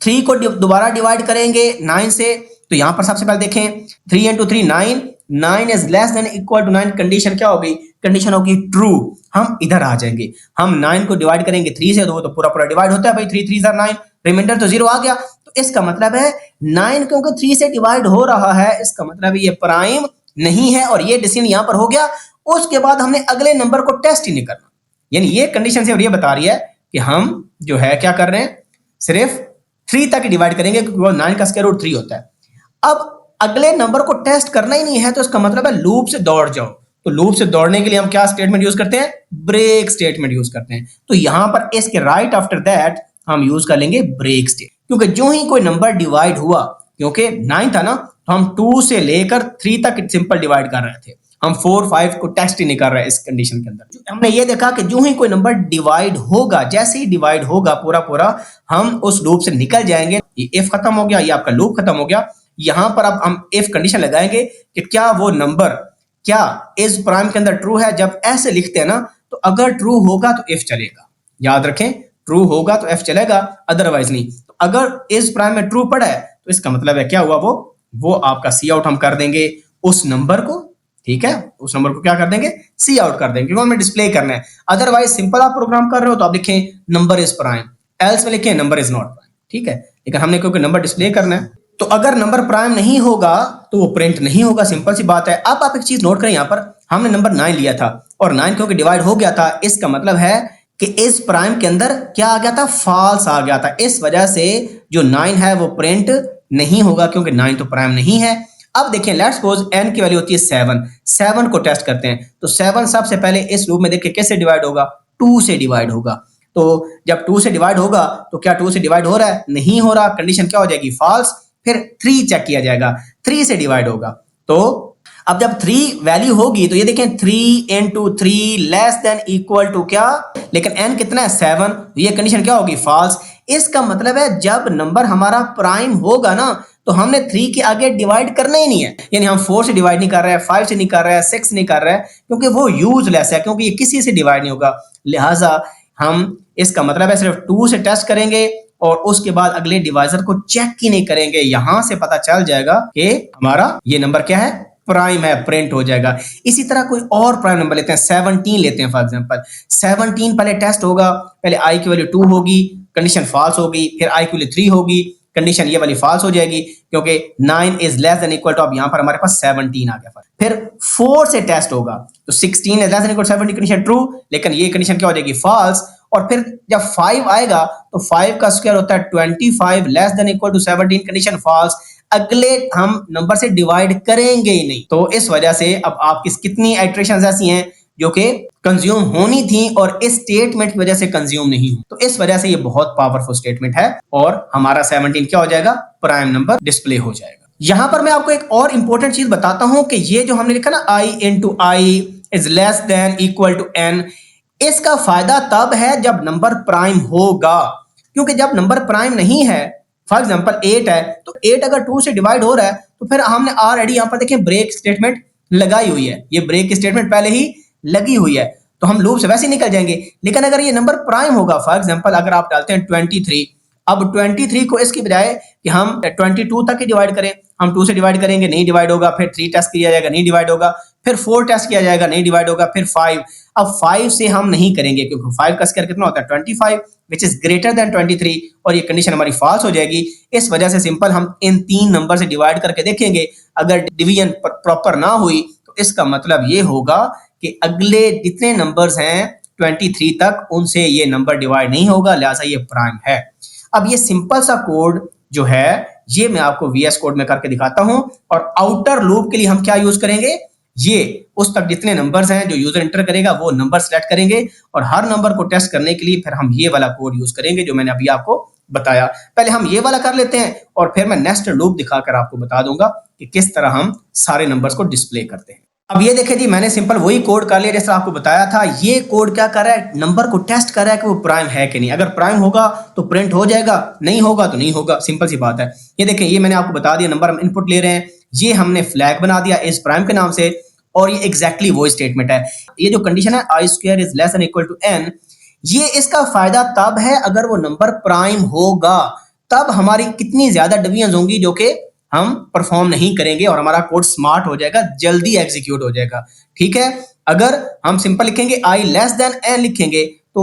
3 को दोबारा डिवाइड करेंगे 9 से, तो यहां पर सबसे पहले देखें 3 into 3 9, 9 is less than equal to 9, condition क्या होगी? कंडीशन होगी ट्रू। हम इधर आ जाएंगे, हम 9 को डिवाइड करेंगे 3 से, तो पूरा पूरा डिवाइड होता है भाई, 3 3 9, रिमाइंडर तो 0 आ गया। तो इसका मतलब है 9 क्योंकि 3 से डिवाइड हो रहा है, इसका मतलब ये प्राइम नहीं है, और ये डिसीजन यहां पर हो गया। उसके बाद हमने अगले नंबर को टेस्ट ही नहीं करना, यानी ये कंडीशन से ये बता रही है कि हम जो है क्या कर रहे हैं, सिर्फ 3 तक डिवाइड करेंगे, क्योंकि वो 9 का स्क्वायर रूट 3 होता है। अब अगले नंबर को टेस्ट करना ही नहीं है, तो इसका मतलब है लूप से दौड़ जाओ। तो लूप से दौड़ने के लिए हम क्या स्टेटमेंट यूज करते हैं? ब्रेक स्टेटमेंट यूज करते हैं। तो यहां पर इसके राइट आफ्टर दैट हम यूज कर लेंगे ब्रेक स्टेट, क्योंकि जो ही कोई नंबर डिवाइड हुआ, क्योंकि 9 था ना, तो हम 2 से लेकर 3 तक सिंपल डिवाइड कर रहे थे, हम 4 5 को टेस्ट ही नहीं कर रहे। इस कंडीशन के अंदर हमने ये देखा कि जो ही कोई नंबर डिवाइड होगा, जैसे ही डिवाइड होगा पूरा पूरा, हम उस लूप से निकल जाएंगे। ये इफ खत्म हो गया, ये आपका लूप खत्म हो गया। यहां पर अब हम इफ कंडीशन लगाएंगे कि क्या वो नंबर क्या इज प्राइम के अंदर ट्रू है। जब ऐसे लिखते हैं ना, तो अगर ट्रू होगा तो इफ चलेगा, याद रखें, ट्रू होगा तो इफ चलेगा, अदरवाइज नहीं। तो अगर इज प्राइम में ट्रू पड़ा है, तो इसका मतलब है क्या हुआ, वो आपका सी आउट हम कर देंगे उस नंबर को, ठीक है, उस नंबर को क्या कर देंगे? सी आउट कर देंगे, क्योंकि हमें डिस्प्ले करना है। अदरवाइज सिंपल आप प्रोग्राम कर रहे हो तो आप लिखें नंबर इज प्राइम, एल्स में लिखें नंबर इज नॉट प्राइम, ठीक है। लेकिन हमने क्योंकि नंबर डिस्प्ले करना है, तो अगर नंबर प्राइम नहीं होगा तो वो प्रिंट नहीं होगा, सिंपल सी बात है। अब आप एक चीज नोट करें, यहां पर हमने नंबर 9 लिया था और 9 क्योंकि डिवाइड हो गया था, इसका मतलब है कि इस प्राइम के अंदर क्या आ गया था? फॉल्स आ गया था। इस वजह से जो 9 है वो प्रिंट नहीं होगा, क्योंकि 9 तो प्राइम नहीं है। अब देखिए, लेट्स सपोज n की वैल्यू होती है 7 को टेस्ट करते हैं। तो 7 सबसे पहले इस लूप में देखिए कैसे डिवाइड होगा? 2 से डिवाइड होगा। तो जब 2 से डिवाइड होगा, तो क्या 2 से डिवाइड हो रहा है? नहीं हो रहा, कंडीशन क्या हो जाएगी? फॉल्स। फिर 3 चेक किया जाएगा, 3 से डिवाइड होगा। तो अब जब 3 वैल्यू होगी, तो ये देखें 3 into 3 less than equal to क्या? लेकिन n कितना है? 7। ये कंडीशन क्या होगी? फॉल्स। इसका मतलब है जब नंबर हमारा प्राइम होगा ना, तो हमने 3 के आगे डिवाइड करना ही नहीं है। यानी हम 4 से डिवाइड नहीं कर रहे हैं, 5 से नहीं कर रहे हैं, 6 नहीं कर रहे हैं, क्योंकि वो यूजलेस है, क्योंकि ये किसी से डिवाइड नहीं होगा। लिहाजा हम इसका मतलब है सिर्फ 2 से टेस्ट करेंगे और उसके बाद अगले डिवाइजर को चेक ही नहीं करेंगे। यहां से पता चल जाएगा कि हमारा ये नंबर क्या है? प्राइम है, प्रिंट हो जाएगा। इसी तरह कोई और प्राइम नंबर लेते हैं, 17 लेते हैं फॉर एग्जांपल। 17 पहले टेस्ट होगा, पहले i की वैल्यू 2 होगी, कंडीशन फॉल्स होगी, फिर i की वैल्यू 3 होगी, कंडीशन ये वाली फॉल्स हो जाएगी, क्योंकि 9 is less than equal to, अब यहां पर हमारे पास 17 आ गया। फिर 4 से टेस्ट होगा, तो 16 is less than equal to 17, condition true, लेकिन ये कंडीशन क्या हो जाएगी? फॉल्स। और फिर जब 5 आएगा, तो 5 का स्क्वायर होता है 25 less than equal to 17, condition false. अगले हम नंबर से डिवाइड करेंगे ही नहीं। तो इस वजह से अब आपकी कितनी इटरेशंस ऐसी हैं जो कि कंज्यूम होनी थी और इस स्टेटमेंट की वजह से कंज्यूम नहीं हुई। तो इस वजह से ये बहुत पावरफुल स्टेटमेंट है और हमारा 17 क्या हो जाएगा? प्राइम नंबर डिस्प्ले हो जाएगा। यहां पर मैं आपको एक और इंपॉर्टेंट चीज बताता हूं कि ये जो हमने लिखा ना i into i is less than equal to n, इसका फायदा तब है जब नंबर प्राइम होगा, क्योंकि जब नंबर प्राइम नहीं है, फॉर एग्जांपल 8 है, तो 8 अगर 2 से डिवाइड हो रहा है, तो फिर हमने ऑलरेडी यहां पर देखें ब्रेक स्टेटमेंट लगाई हुई है। ये ब्रेक की स्टेटमेंट पहले ही लगी हुई है, तो हम लूप से वैसे ही निकल जाएंगे। लेकिन अगर ये नंबर प्राइम होगा, फॉर एग्जांपल अगर आप डालते हैं 23, अब 23 को इसकी बजाय कि हम 22 तक ही डिवाइड करें, हम 2 से डिवाइड करेंगे, नहीं डिवाइड होगा, फिर 3 टेस्ट किया जाएगा, नहीं डिवाइड होगा, फिर 4 टेस्ट किया जाएगा, नहीं डिवाइड होगा, फिर 5। अब 5 से हम नहीं करेंगे, क्योंकि 5 का स्क्वायर कितना होता है? 25, विच इज ग्रेटर देन 23, और ये कंडीशन हमारी फॉल्स हो जाएगी। इस वजह से सिंपल हम इन 3 नंबर से डिवाइड करके देखेंगे, अगर डिवीजन प्रॉपर ना हुई, तो इसका मतलब ये होगा कि अगले जितने नंबर्स हैं 23 तक, उनसे ये नंबर डिवाइड नहीं होगा, लिहाजा ये प्राइम है। अब ये सिंपल सा कोड जो है, ये मैं आपको VS कोड में करके दिखाता हूं। और आउटर लूप के लिए हम क्या यूज करेंगे? ये उस तक जितने नंबर्स हैं जो यूजर एंटर करेगा, वो नंबर सेलेक्ट करेंगे, और हर नंबर को टेस्ट करने के लिए फिर हम ये वाला कोड यूज करेंगे जो मैंने अभी आपको बताया। पहले हम ये वाला कर लेते हैं और फिर मैं नेस्टेड लूप दिखाकर आपको बता दूंगा कि किस तरह हम सारे नंबर्स को डिस्प्ले करते हैं। अब ये देखें जी, मैंने सिंपल वही कोड कर लिया जैसा आपको बताया था। ये कोड क्या कर रहा है? नंबर को टेस्ट कर रहा है कि वो प्राइम है कि नहीं। अगर प्राइम होगा तो प्रिंट हो जाएगा, नहीं होगा तो नहीं होगा, सिंपल सी बात है। ये देखें, ये मैंने आपको बता दिया, नंबर हम इनपुट ले रहे हैं, ये हमने फ्लैग बना दिया इस प्राइम के नाम से, और ये एग्जैक्टली वो स्टेटमेंट है। ये जो कंडीशन है i square is less than equal to n, ये इसका फायदा तब है अगर वो नंबर प्राइम होगा, तब हमारी कितनी ज्यादा डिवीजन होंगी जो कि हम परफॉर्म नहीं करेंगे और हमारा कोड स्मार्ट हो जाएगा, जल्दी एग्जीक्यूट हो जाएगा। ठीक है, अगर हम सिंपल लिखेंगे आई लेस देन एन लिखेंगे तो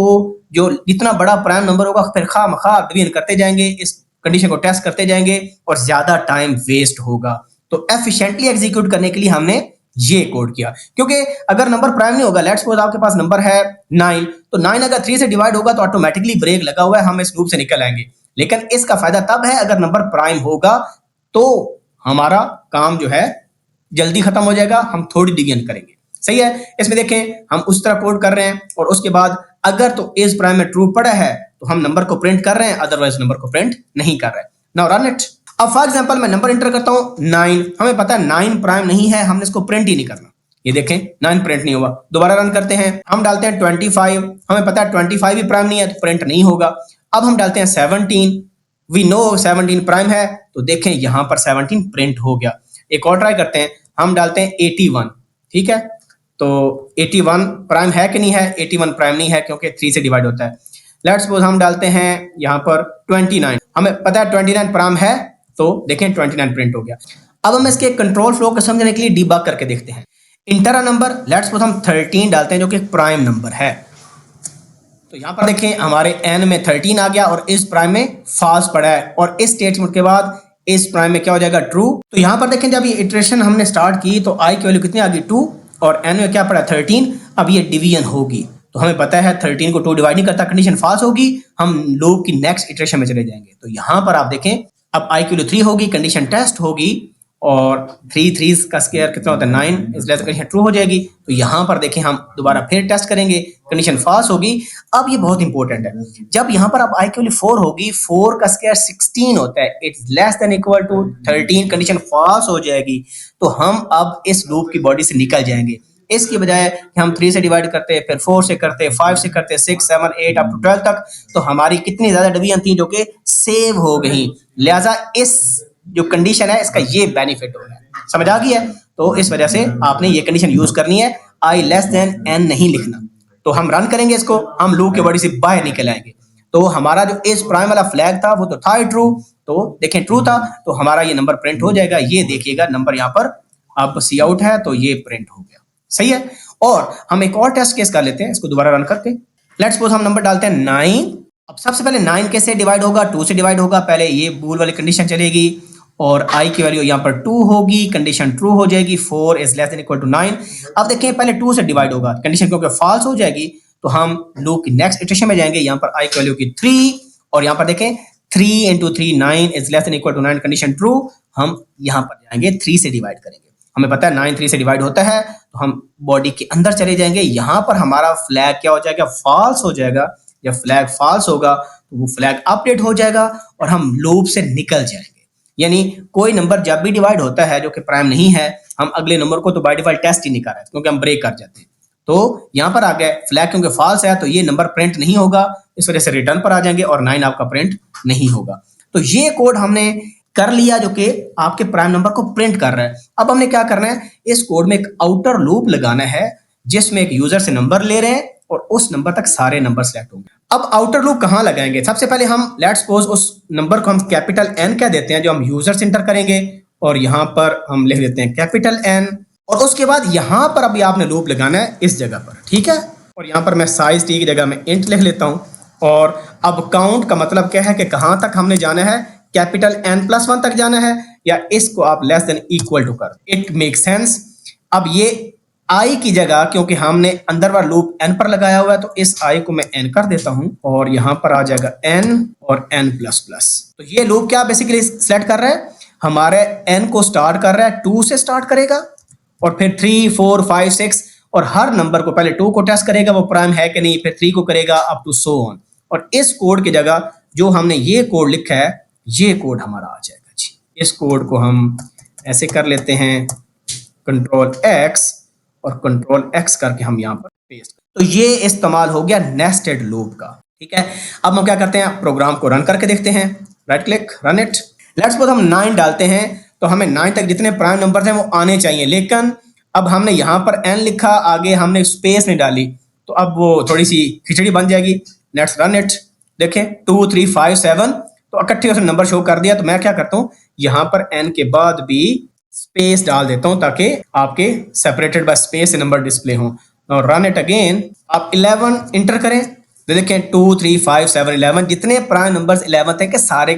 जो जितना बड़ा प्राइम नंबर होगा फिर खामखा डिवीजन करते जाएंगे, इस कंडीशन को टेस्ट करते जाएंगे और ज्यादा टाइम वेस्ट होगा। तो एफिशिएंटली एग्जीक्यूट करने के लिए हमने ये कोड किया, क्योंकि अगर नंबर प्राइम नहीं होगा, लेट्स सपोज आपके पास नंबर है 9, तो 9 अगर 3 से डिवाइड होगा तो ऑटोमेटिकली ब्रेक लगा हुआ है, हम इस लूप से निकल आएंगे। लेकिन इसका फायदा तब है अगर नंबर प्राइम होगा तो हमारा काम जो है जल्दी खत्म हो जाएगा, हम थोड़ी डिवीजन करेंगे। सही है, इसमें देखें हम उस तरह कोड कर रहे हैं और उसके बाद अगर तो इज प्राइम में ट्रू पड़ा है तो हम नंबर को प्रिंट कर रहे हैं, अदरवाइज नंबर को प्रिंट नहीं कर रहे हैं। Now run it. अब फॉर एग्जांपल मैं नंबर एंटर करता हूं 9, हमें पता है 9 प्राइम नहीं है, हमने इसको प्रिंट ही नहीं करना। ये देखें 9 प्रिंट नहीं हुआ। दोबारा रन करते हैं, हम डालते हैं 25, हमें पता है 25 भी प्राइम नहीं है तो प्रिंट नहीं होगा। अब हम डालते हैं 17, वी नो 17 प्राइम है तो देखें यहां पर 17 प्रिंट हो गया। एक और ट्राई करते हैं, हम डालते हैं 81। ठीक है, तो 81 प्राइम है कि नहीं है? 81 प्राइम नहीं है क्योंकि 3 से डिवाइड होता है। लेट्स सपोज हम डालते हैं यहाँ पर 29, हमें पता है 29 प्राइम है तो देखें 29 प्रिंट हो गया। अब हम इसके कंट्रोल फ्लो को समझने के लिए डीबग करके देखते हैं। Inter a number, let's suppose हम 13 डालते हैं जो कि एक प्राइम नंबर है, तो यहाँ पर देखें हमारे n में 13 आ गया और इस प्राइम में फॉल्स पड़ा है और इस स्टेटमेंट के बाद इस प्राइम में क्या हो जाएगा? ट्रू। तो यहाँ पर देखें जब ये इटरेशन हमने स्टार्ट की तो i की वैल्यू कितनी आ गई? 2 और n में क्या पड़ा? 13। अब ये डिवीजन होगी तो हमें पता है 13 को 2 डिवाइड नहीं करता, कंडीशन फॉल्स होगी, हम लूप की नेक्स्ट इटरेशन में चले जाएंगे। तो यहाँ पर आप देखें अब i की वैल्यू 3 होगी, कंडीशन टेस्ट होगी और 3 का स्क्वायर कितना होता है? 9 इस लेस कंडीशन ट्रू हो जाएगी। तो यहाँ पर देखें हम दोबारा फिर टेस्ट करेंगे, कंडीशन फॉल्स होगी। अब ये बहुत इंपॉर्टेंट है, जब यहाँ पर अब i की वैल्यू 4 होगी, 4 का स्क्वायर 16 होता है, it's less than equal to 13, condition false हो जाएगी। तो हम अब इस लूप की बॉडी से निकल जाएंगे, इसकी बजाय कि हम 3 से डिवाइड करते, फिर 4 से करते, 5 से करते, 6, 7, 8 अप टू 12 तक, तो हमारी कितनी ज्यादा डिवीजन थी जो कि सेव हो गई। लिहाजा इस जो कंडीशन है इसका ये बेनिफिट हो रहा है, समझ आ गई है? तो इस वजह से आपने ये कंडीशन यूज करनी है, आई लेस देन n नहीं लिखना। तो हम रन करेंगे इसको, हम लूप के बॉडी से बाहर निकल आएंगे। तो हमारा जो इस प्राइम वाला फ्लैग था वो तो था ही ट्रू, तो देखें ट्रू था तो हमारा ये नंबर प्रिंट हो जाएगा। ये देखिएगा नंबर यहाँ पर अब सी आउट है तो ये प्रिंट हो गया। सही है, और हम एक और टेस्ट केस कर लेते हैं, इसको दोबारा रन करके। लेट्स सपोज हम नंबर डालते हैं 9। अब सबसे पहले 9 कैसे डिवाइड होगा? 2 से डिवाइड होगा, पहले ये बूल वाली कंडीशन चलेगी और i की वैल्यू यहाँ पर 2 होगी, कंडीशन ट्रू हो जाएगी, 4 is less than equal to 9। अब देखें पहले 2 से डिवाइड होगा, कंडीशन क्योंकि फॉल्स हो जाएगी तो हम लूप की नेक्स्ट इटरेशन में जाएंगे, यहाँ पर i की वैल्यू की 3 और यहाँ पर देखें 3 into 3 9 is less than equal to 9, condition true. हम यहाँ पर जाएंगे 3 से डिवाइड करेंगे, हमें पता है 9 3 से डिवाइड होता है, तो हम बॉडी के अंदर चले जाएंगे, यहाँ पर हमारा फ्लैग क्या हो जाएगा? फॉल्स हो जाएगा। जब फ्लैग फॉल्स होगा तो वो फ्लैग अपडेट हो जाएगा और हम लूप से निकल जाएंगे। यानी कोई नंबर जब भी डिवाइड होता है जो कि प्राइम नहीं है, हम अगले नंबर को तो बाय डिफॉल्ट टेस्ट ही नहीं कर रहे क्योंकि हम ब्रेक कर जाते हैं। तो यहाँ पर आ गए फ्लैग क्योंकि फॉल्स है तो ये नंबर प्रिंट नहीं होगा, इस वजह से रिटर्न पर आ जाएंगे और 9 आपका प्रिंट नहीं होगा। तो ये कोड हमने कर लिया जो कि आपके प्राइम नंबर को प्रिंट कर रहा है। अब हमने क्या करना है, इस कोड में एक आउटर लूप लगाना है जिसमें एक यूजर से नंबर ले रहे हैं और उस नंबर तक सारे नंबर सेलेक्ट होंगे। अब आउटर लूप कहां लगाएंगे? सबसे पहले हम लेट्स सपोज उस नंबर को हम कैपिटल N कह देते हैं जो हम यूजर से एंटर करेंगे और यहां पर हम लिख देते हैं कैपिटल N और उसके बाद यहां पर अभी आपने लूप लगाना है इस जगह पर, ठीक है? और यहां पर मैं साइज t की जगह में इंट लिख लेता हूं और अब काउंट का मतलब क्या है कि कहां तक हमने जाना है, कैपिटल N+1 तक जाना है या इसको आप लेस देन इक्वल टू कर, इट मेक सेंस। अब ये i की जगह क्योंकि हमने अंदर वाला लूप n पर लगाया हुआ है तो इस i को मैं n कर देता हूं और यहां पर आ जाएगा n और n++। तो ये लूप क्या बेसिकली सेलेक्ट कर रहा है, हमारे n को स्टार्ट कर रहा है 2 से स्टार्ट करेगा और फिर 3 4 5 6 और हर नंबर को पहले 2 को टेस्ट करेगा वो प्राइम है कि नहीं, फिर 3 को करेगा अप टू सो ऑन। और इस कोड की जगह जो हमने ये कोड लिखा है ये कोड हमारा आ जाएगा जी। इस कोड को हम ऐसे कर लेते हैं कंट्रोल X और कंट्रोल X करके हम यहाँ पर पेस्ट। तो ये इस्तेमाल हो गया नेस्टेड लूप का, ठीक है? अब हम क्या करते हैं, प्रोग्राम को रन करके देखते हैं। Right click, run it. Let's suppose हम 9 डालते हैं तो हमें 9 तक जितने प्राइम नंबर्स हैं वो आने चाहिए, लेकिन अब हमने यहाँ पर n लिखा, आगे हमने स्पेस नहीं डाली तो अब वो थोड़ी सी खिचड़ी बन जाएगी। Let's run it. देखें 2 3 5 7 तो इकट्ठे उसने नंबर शो कर दिया। तो मैं क्या करता हूँ, यहां पर n के बाद भी स्पेस डाल देता हूं ताकि आपके separated by space number display हो। Now run it again. आप 11 इंटर करें तो देखें 2 3 5 7 11 जितने प्राइम नंबर्स 11 थे के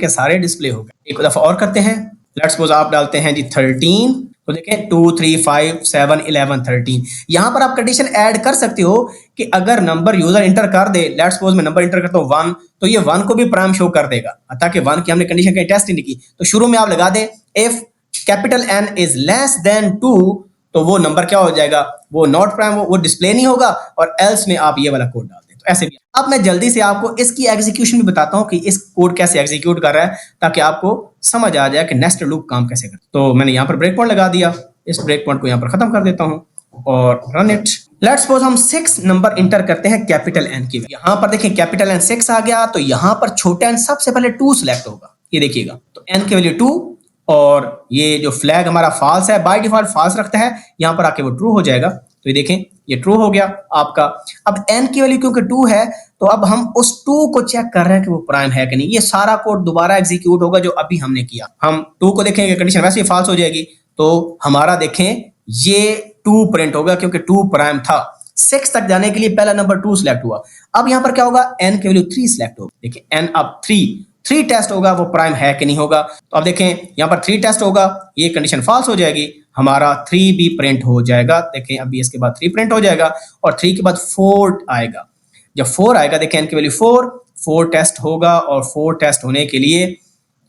सारे डिस्प्ले हो गए। एक दफा और करते हैं। लेट्स सपोज आप डालते हैं जी 13 तो देखें 2 3 5 7 11 13। यहां पर आप कंडीशन ऐड कर सकते हो कि अगर नंबर यूजर इंटर कर दे, लेट्स सपोज मैं नंबर इंटर करता हूं 1 तो ये 1 को भी प्राइम शो कर देगा, ताकि 1 की हमने कंडीशन कहीं टेस्ट ही नहीं की। तो शुरू में आप लगा दें if capital N is less then 2 तो वो नंबर क्या हो जाएगा, वो नॉट प्राइम, वो डिस्प्ले नहीं होगा, और एल्स में आप ये वाला कोड डाल दें। तो ऐसे भी। अब मैं जल्दी से आपको इसकी एग्जीक्यूशन भी बताता हूं कि इस कोड कैसे एग्जीक्यूट कर रहा है, ताकि आपको समझ आ जाए कि नेस्टेड लूप काम कैसे करता है। तो मैंने यहां पर ब्रेक पॉइंट लगा दिया, इस ब्रेक पॉइंट को यहां पर खत्म कर देता हूं और रन इट। लेट्स सपोज हम 6 नंबर इंटर करते हैं कैपिटल N की। यहां पर देखिए कैपिटल N 6 आ गया, तो यहां पर छोटे n सबसे पहले 2 सिलेक्ट होगा, ये देखिएगा। तो n की वैल्यू 2 और ये जो फ्लैग हमारा फॉल्स है, बाय डिफॉल्ट फॉल्स रखता है, यहां पर आके वो ट्रू हो जाएगा। तो ये देखें ये ट्रू हो गया आपका। अब n की वैल्यू क्योंकि 2 है तो अब हम उस 2 को चेक कर रहे हैं कि वो प्राइम है कि नहीं। ये सारा कोड दोबारा एग्जीक्यूट होगा जो अभी हमने किया। हम 2 को देखेंगे, कंडीशन वैसे ही फॉल्स हो जाएगी, तो हमारा देखें ये 2 प्रिंट होगा क्योंकि 2 प्राइम था। 6 तक जाने के लिए पहला नंबर 2 सिलेक्ट हुआ। अब यहां पर क्या होगा, n की वैल्यू 3 सिलेक्ट होगी। देखिए n अब 3 टेस्ट होगा वो प्राइम है कि नहीं होगा। तो अब देखें यहां पर 3 टेस्ट होगा, ये कंडीशन फॉल्स हो जाएगी, हमारा 3 भी प्रिंट हो जाएगा। देखें अभी इसके बाद 3 प्रिंट हो जाएगा और 3 के बाद 4 आएगा। जब 4 आएगा देखें n की वैल्यू 4 टेस्ट होगा, और 4 टेस्ट होने के लिए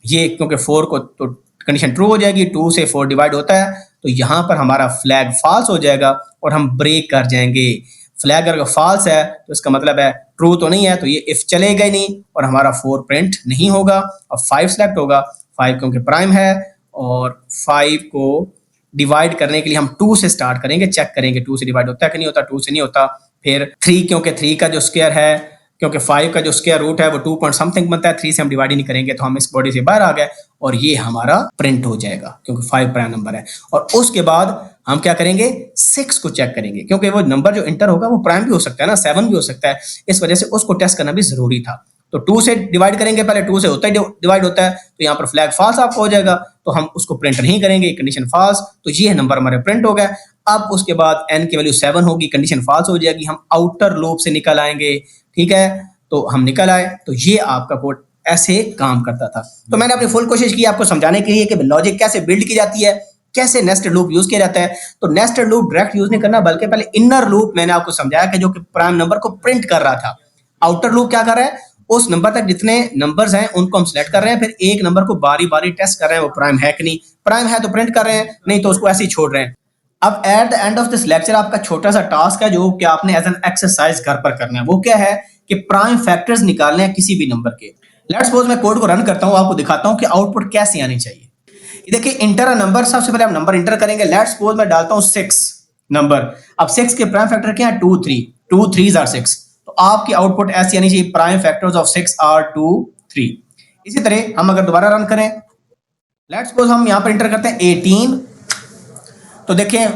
ये क्योंकि 4 को तो कंडीशन ट्रू हो जाएगी, 2 से 4 डिवाइड होता है, तो यहां पर हमारा फ्लैग फॉल्स हो जाएगा और हम ब्रेक कर जाएंगे। फ्लैग अगर फॉल्स है तो इसका मतलब है ट्रू तो नहीं है, तो ये इफ चलेगा ही नहीं और हमारा 4 प्रिंट नहीं होगा। और 5 सिलेक्ट होगा, 5 क्योंकि प्राइम है, और 5 को डिवाइड करने के लिए हम 2 से स्टार्ट करेंगे, चेक करेंगे 2 से डिवाइड होता है कि नहीं होता। 2 से नहीं होता। फिर 3 क्योंकि 3 का जो स्क्वायर है, क्योंकि 5 का जो स्क्वायर रूट है वो 2 पॉइंट समथिंग बनता है, 3 से हम डिवाइड ही नहीं करेंगे, तो हम इस बॉडी से बाहर आ गए और ये हमारा प्रिंट हो जाएगा क्योंकि 5 प्राइम नंबर है। और उसके बाद हम क्या करेंगे, 6 को चेक करेंगे क्योंकि वो नंबर जो इंटर होगा वो प्राइम भी हो सकता है ना, 7 भी हो सकता है, इस वजह से उसको टेस्ट करना भी जरूरी था। तो 2 से डिवाइड करेंगे, पहले 2 से होता ही डिवाइड होता है, तो यहाँ पर फ्लैग फॉल्स आपको हो जाएगा, तो हम उसको प्रिंट नहीं करेंगे, कंडीशन फॉल्स, तो ये नंबर हमारे प्रिंट हो गए। अब उसके बाद n की वैल्यू 7 होगी, कंडीशन फॉल्स हो जाएगी, हम आउटर लूप से निकल आएंगे। ठीक है, तो हम निकल आए, तो ये आपका कोड ऐसे काम करता था। तो मैंने अपनी फुल कोशिश की आपको समझाने के लिए कि लॉजिक कैसे बिल्ड की जाती है, कैसे नेस्टेड लूप यूज किया जाता है। तो नेस्टेड लूप डायरेक्ट यूज नहीं करना, बल्कि पहले इनर लूप मैंने आपको समझाया कि जो कि प्राइम नंबर को प्रिंट कर रहा था। आउटर लूप क्या कर रहा है, उस नंबर तक जितने नंबर्स हैं उनको हम सिलेक्ट कर रहे हैं, फिर एक नंबर को बारी बारी टेस्ट कर रहे हैं वो प्राइम है कि नहीं। प्राइम है तो प्रिंट कर रहे हैं, नहीं तो उसको ऐसे ही छोड़ रहे हैं। अब at the end of this lecture आपका छोटा सा टास्क है जो कि आपने एज एन एक्सरसाइज घर पर करना है। वो क्या है कि प्राइम फैक्टर्स निकालने हैं किसी भी नंबर के। लेट्स सपोज मैं कोड को रन करता हूं, आपको दिखाता हूं कि आउटपुट कैसे आनी चाहिए। देखिए इंटर अ नंबर, सबसे पहले आप नंबर इंटर करेंगे। लेट्स सपोज मैं डालता हूं 6 नंबर। अब 6 के प्राइम फैक्टर क्या है, 2 3, 2 3s are 6, तो आपकी आउटपुट ऐसी आनी चाहिए, प्राइम फैक्टर्स ऑफ 6 are 2 3। इसी तरह हम अगर दोबारा रन करें, लेट्स सपोज हम यहां पर इंटर करते हैं 18, तो देखें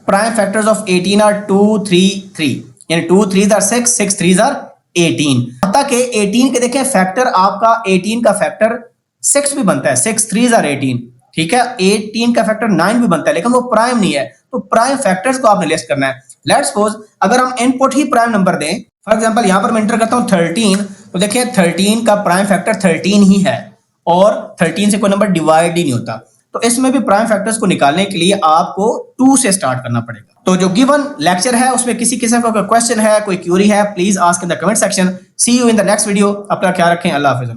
प्राइम फैक्टर्स ऑफ 18 are 2 3 3, यानी 2 3s are 6, 6 3s are 18। पता कि 18 के देखें फैक्टर आपका 18 का फैक्टर 6 भी बनता है, 6 3s are 18। ठीक है, 18 का फैक्टर 9 भी बनता है, लेकिन वो प्राइम नहीं है, तो प्राइम फैक्टर्स को आपने लिस्ट करना है। लेट्स सपोज अगर हम इनपुट ही प्राइम नंबर दें, फॉर एग्जांपल यहां पर मैं इंटर करता हूं 13, तो देखिए 13 का प्राइम फैक्टर 13 ही है और 13 से कोई नंबर डिवाइड ही नहीं होता। तो इसमें भी प्राइम फैक्टर्स को निकालने के लिए आपको 2 से स्टार्ट करना पड़ेगा। तो जो गिवन लेक्चर है उसमें किसी किस्म का कोई क्वेश्चन है, कोई क्यूरी है, please ask in the comment section. See you in the next video. अपना ख्याल रखें, अल्लाह हाफिज़।